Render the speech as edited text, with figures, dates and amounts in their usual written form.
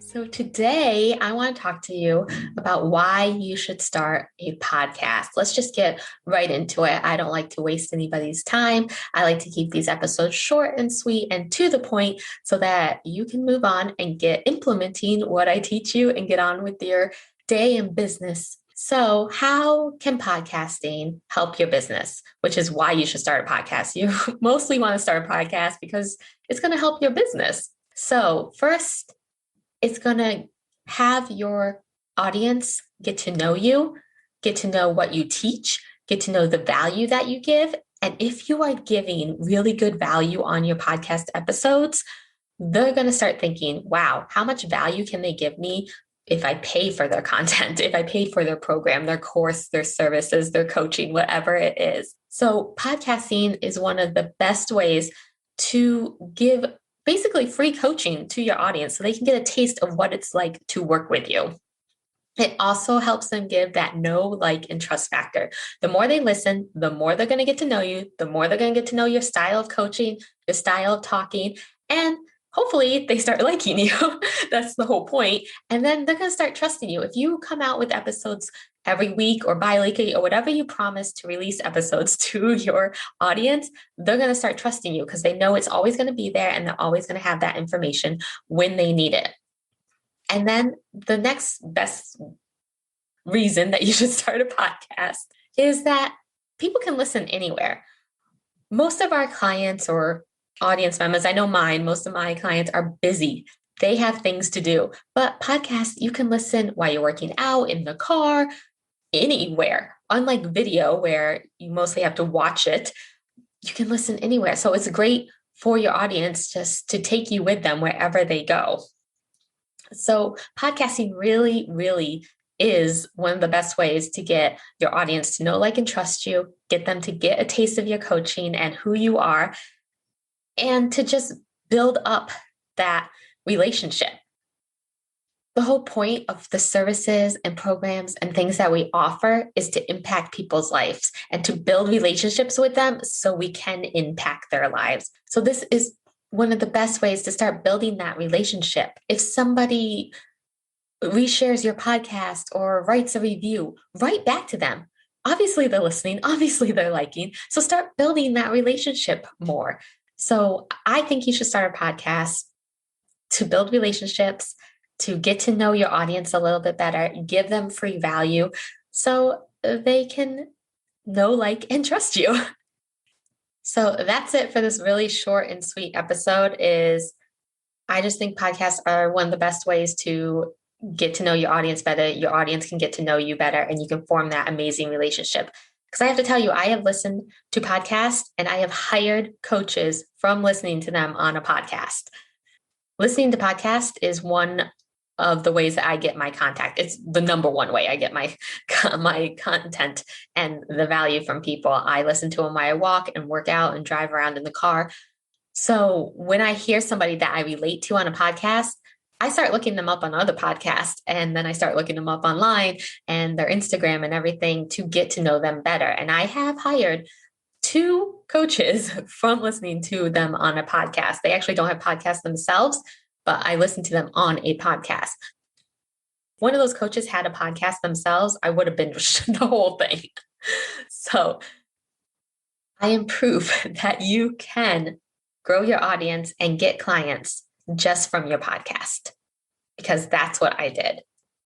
So, today I want to talk to you about why you should start a podcast. Let's just get right into it. I don't like to waste anybody's time. I like to keep these episodes short and sweet and to the point so that you can move on and get implementing what I teach you and get on with your day in business. So, how can podcasting help your business? Which is why you should start a podcast. You mostly want to start a podcast because it's going to help your business. So, first, it's going to have your audience get to know you, get to know what you teach, get to know the value that you give. And if you are giving really good value on your podcast episodes, they're going to start thinking, wow, how much value can they give me if I pay for their content, if I pay for their program, their course, their services, their coaching, whatever it is. So podcasting is one of the best ways to give basically free coaching to your audience so they can get a taste of what it's like to work with you. It also helps them give that know, like, and trust factor. The more they listen, the more they're going to get to know you, the more they're going to get to know your style of coaching, your style of talking, and hopefully they start liking you. That's the whole point. And then they're going to start trusting you. If you come out with episodes every week or bi-weekly or whatever you promise to release episodes to your audience, they're going to start trusting you because they know it's always going to be there and they're always going to have that information when they need it. And then the next best reason that you should start a podcast is that people can listen anywhere. Most of our clients or audience members, I know mine, most of my clients are busy. They have things to do. But podcasts, you can listen while you're working out, in the car, anywhere. Unlike video, where you mostly have to watch it, you can listen anywhere. So it's great for your audience just to take you with them wherever they go. So podcasting really, really is one of the best ways to get your audience to know, like, and trust you, get them to get a taste of your coaching and who you are, and to just build up that relationship. The whole point of the services and programs and things that we offer is to impact people's lives and to build relationships with them so we can impact their lives. So this is one of the best ways to start building that relationship. If somebody reshares your podcast or writes a review, write back to them. Obviously, they're listening. Obviously, they're liking. So start building that relationship more. So I think you should start a podcast to build relationships, to get to know your audience a little bit better, give them free value so they can know, like, and trust you. So that's it for this really short and sweet episode. I just think podcasts are one of the best ways to get to know your audience better. Your audience can get to know you better and you can form that amazing relationship. Because I have to tell you, I have listened to podcasts and I have hired coaches from listening to them on a podcast. Listening to podcasts is one of the ways that I get my contact. It's the number one way I get my content and the value from people. I listen to them while I walk and work out and drive around in the car. So when I hear somebody that I relate to on a podcast, I start looking them up on other podcasts, and then I start looking them up online and their Instagram and everything to get to know them better. And I have hired 2 coaches from listening to them on a podcast. They actually don't have podcasts themselves, but I listen to them on a podcast. One of those coaches had a podcast themselves, I would have binged the whole thing. So I am proof that you can grow your audience and get clients just from your podcast, because that's what I did.